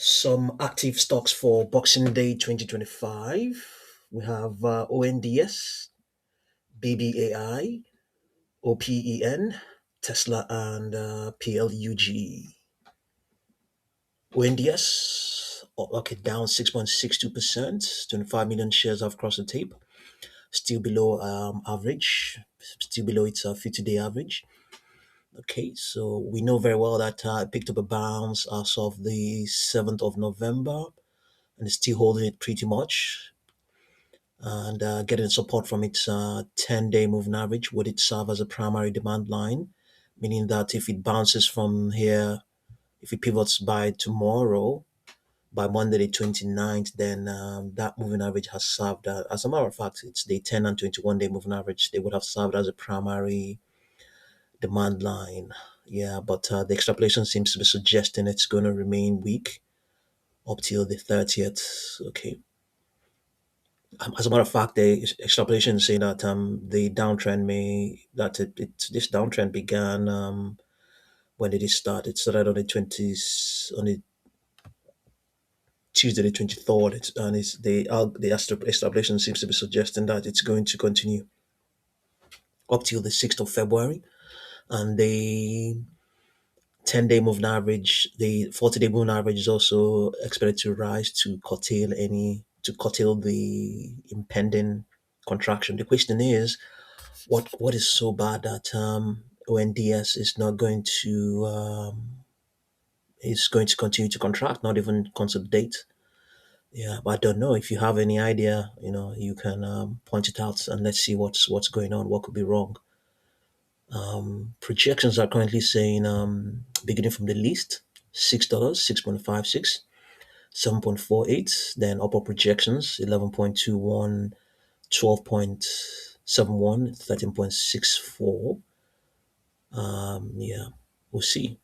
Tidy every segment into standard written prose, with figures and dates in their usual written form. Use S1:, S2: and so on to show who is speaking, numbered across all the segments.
S1: Some active stocks for Boxing Day 2025. We have ONDS, BBAI, OPEN, Tesla, and PLUG. ONDS, okay, down 6.62%. 25 million shares have crossed the tape. Still below average, still below its 50-day average. Okay, so we know very well that it picked up a bounce as of the 7th of November and is still holding it pretty much and getting support from its 10-day moving average. Would it serve as a primary demand line? Meaning that if it bounces from here, if it pivots by tomorrow, by Monday the 29th, then that moving average has served, as a matter of fact, it's the 10 and 21-day moving average. They would have served as a primary demand line. Yeah, but the extrapolation seems to be suggesting it's going to remain weak up till the 30th. Okay. As a matter of fact, the extrapolation say that the downtrend this downtrend began when did it start? It started on the 20s on the Tuesday the 23rd. And it's the extrapolation seems to be suggesting that it's going to continue up till the 6th of February, and the 10-day moving average, the 40-day moving average is also expected to rise to curtail the impending contraction. The question is, what is so bad that ONDS is going to continue to contract, not even consolidate? Yeah, but I don't know if you have any idea. You can point it out and let's see what's going on. What could be wrong? Projections are currently saying, beginning from the least, $6, 6.56, 7.48. Then upper projections, 11.21, 12.71, 13.64. Yeah, we'll see.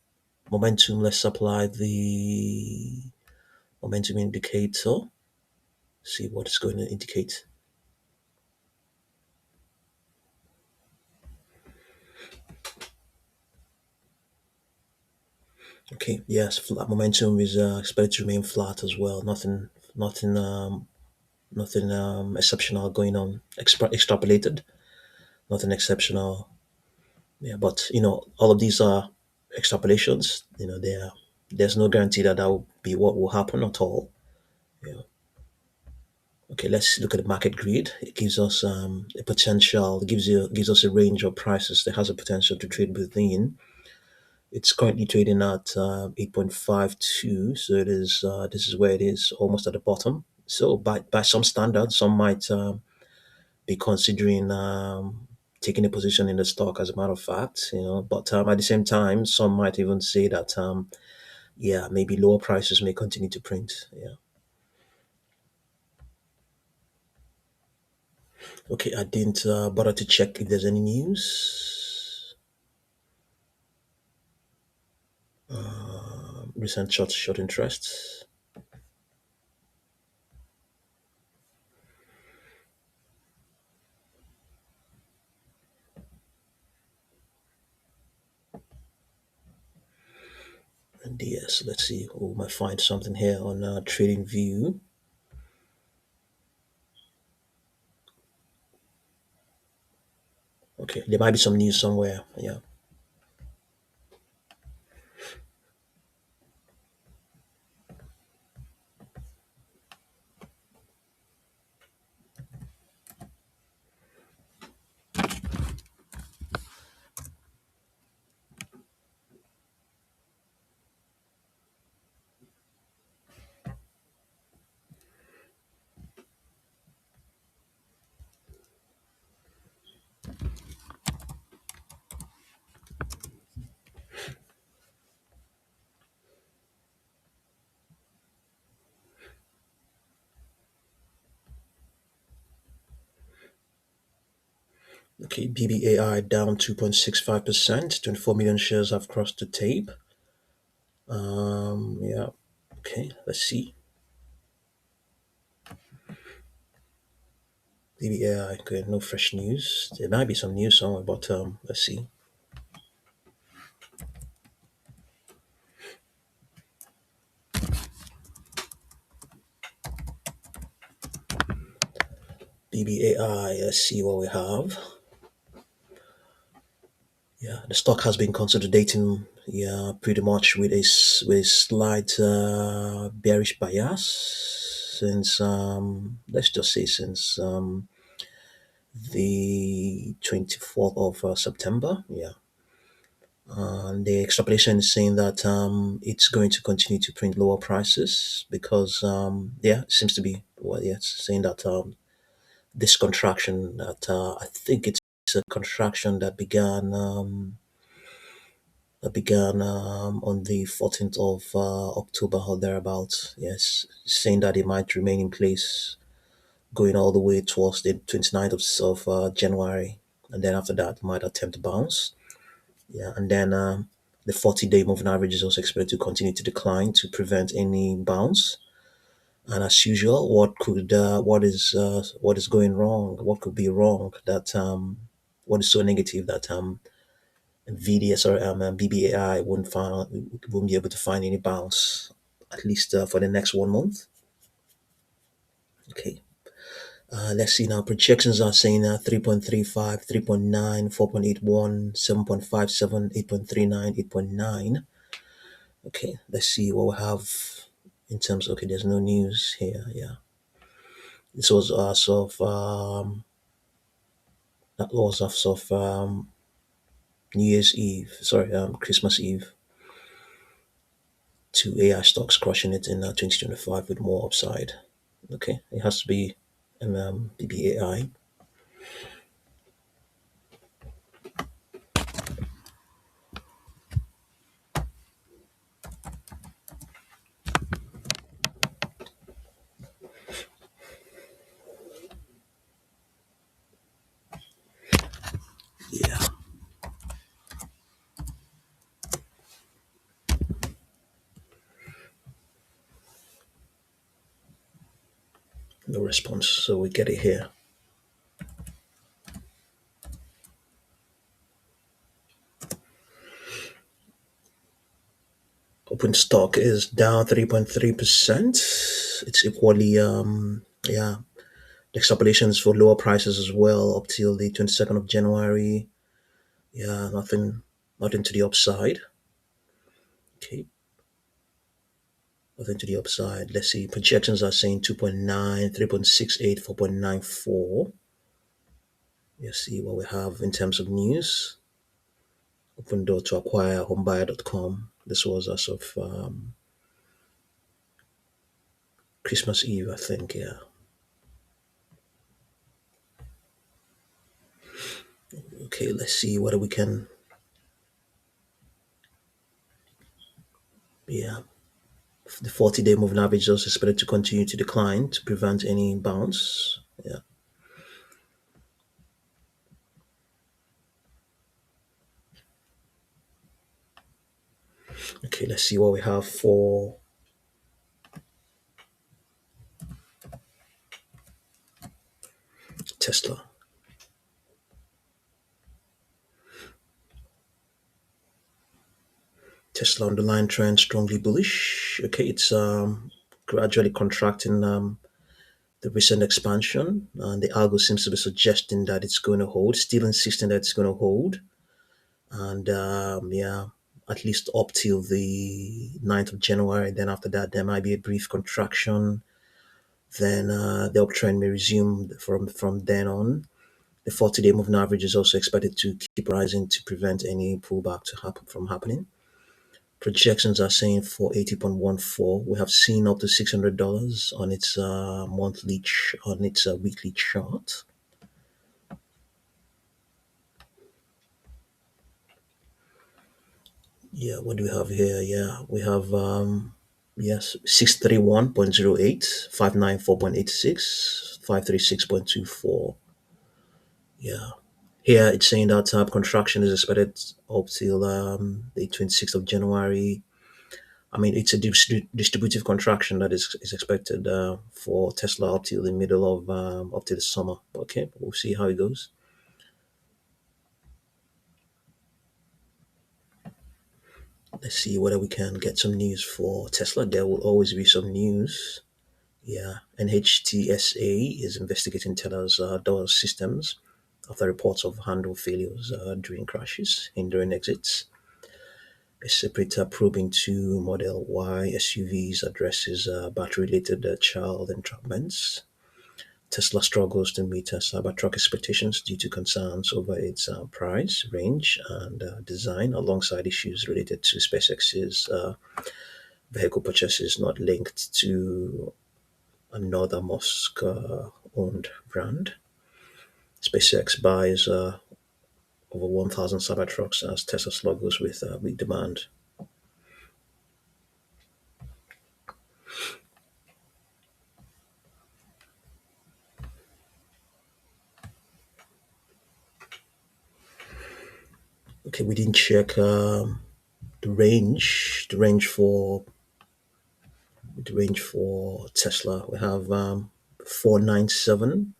S1: Momentum, let's apply the momentum indicator. See what it's going to indicate. Okay, yes, flat momentum is expected to remain flat as well. Nothing exceptional going on. Extrapolated, nothing exceptional. Yeah, but all of these are extrapolations. There's no guarantee that that will be what will happen at all. Yeah. Okay, let's look at the market grid. It gives us a potential. It gives us a range of prices that has a potential to trade within. It's currently trading at 8.52, so it is. This is where it is, almost at the bottom. So by some standards, some might be considering taking a position in the stock. As a matter of fact, but at the same time, some might even say that yeah, maybe lower prices may continue to print. Yeah. Okay, I didn't bother to check if there's any news. Recent short interest. And yes, let's see. We might find something here on Trading View. Okay, there might be some news somewhere. Yeah. Okay, BBAI down 2.65%. 24 million shares have crossed the tape. Yeah. Okay, let's see. BBAI, okay, no fresh news. There might be some news somewhere, but let's see. BBAI, let's see what we have. Yeah, the stock has been consolidating, yeah, pretty much with with a slight bearish bias since let's just say since the 24th of September. Yeah, and the extrapolation is saying that it's going to continue to print lower prices because yeah, it seems to be, well, yeah, it's saying that this contraction that I think it's a contraction that began on the 14th of October or thereabouts. Yes, saying that it might remain in place going all the way towards the 29th of January. And then after that, might attempt to bounce. Yeah, and then the 40-day moving average is also expected to continue to decline to prevent any bounce. And as usual, what is going wrong? What could be wrong? What is so negative that BBAI won't be able to find any bounce, at least for the next 1 month. Okay. Let's see now. Projections are saying 3.35, 3.9, 4.81, 7.57, 8.39, 8.9. Okay, let's see what we have in terms. Okay, there's no news here. Yeah, this was that was as of New Year's Eve. Sorry, Christmas Eve. Two AI stocks crushing it in 2025 with more upside. Okay, it has to be BBAI. Yeah, no response. So we get it here. Open stock is down 3.3%. It's equally yeah. The extrapolations for lower prices as well up till the 22nd of January. Yeah, nothing to the upside. Okay, nothing to the upside. Let's see. Projections are saying 2.9, 3.68, 4.94. Let's see what we have in terms of news. Open door to acquire homebuyer.com. This was as of Christmas Eve, I think. Yeah. Okay, let's see whether we can. Yeah. The 40-day moving average is also expected to continue to decline to prevent any bounce. Yeah. Okay, let's see what we have for Tesla. Tesla underlying trend strongly bullish. Okay, it's gradually contracting the recent expansion, and the algo seems to be suggesting that it's going to hold, still insisting that it's going to hold. And yeah, at least up till the 9th of January. Then after that, there might be a brief contraction. Then the uptrend may resume from then on. The 40-day moving average is also expected to keep rising to prevent any pullback to happen from happening. Projections are saying for 80.14. We have seen up to $600 on its on its weekly chart. Yeah, what do we have here? Yeah, we have yes, 631.08, 594.86, 536.24. Yeah. Here it's saying that contraction is expected up till the 26th of January. I mean, it's a distributive contraction that is expected for Tesla up till the middle of up to the summer. Okay, we'll see how it goes. Let's see whether we can get some news for Tesla. There will always be some news. Yeah, NHTSA is investigating Tesla's door systems after reports of handle failures during crashes, hindering exits. A separate probe into Model Y SUVs addresses battery-related child entrapments. Tesla struggles to meet Cybertruck expectations due to concerns over its price, range, and design, alongside issues related to SpaceX's vehicle purchases not linked to another Musk owned brand. SpaceX buys over 1,000 Cybertrucks as Tesla struggles with demand. Okay, we didn't check the range for Tesla. We have 497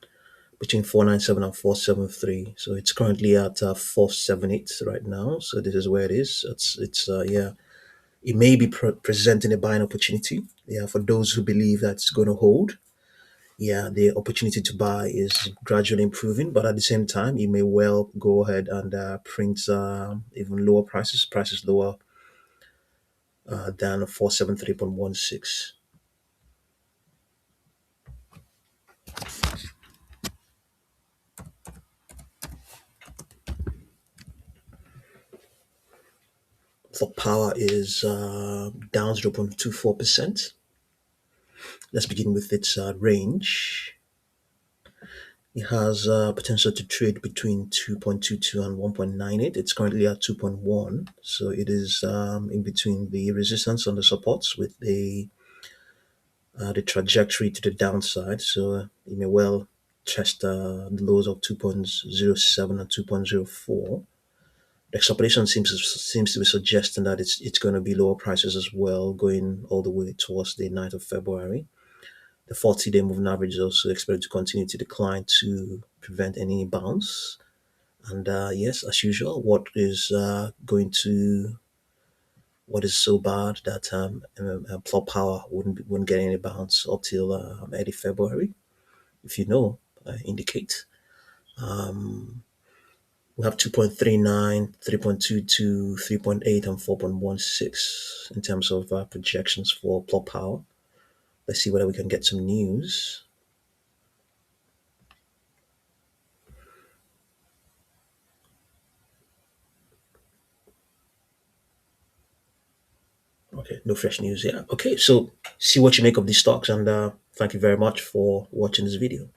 S1: between 497 and 473. So it's currently at 478 right now. So this is where it is. Yeah, it may be presenting a buying opportunity. Yeah, for those who believe that it's going to hold. Yeah, the opportunity to buy is gradually improving, but at the same time, you may well go ahead and print even lower prices lower than 473.16. For power is down 0.24%. Let's begin with its range. It has potential to trade between 2.22 and 1.98. It's currently at 2.1, so it is in between the resistance and the supports with the trajectory to the downside. So you may well test the lows of 2.07 and 2.04. The extrapolation seems to be suggesting that it's going to be lower prices as well, going all the way towards the 9th of February. The 40-day moving average is also expected to continue to decline to prevent any bounce. And yes, as usual, what is so bad that plot power wouldn't get any bounce up till early February? If you know, indicate. We have 2.39, 3.22, 3.8, and 4.16 in terms of projections for plot power. Let's see whether we can get some news. Okay, no fresh news. Yeah. Okay, so see what you make of these stocks, and thank you very much for watching this video.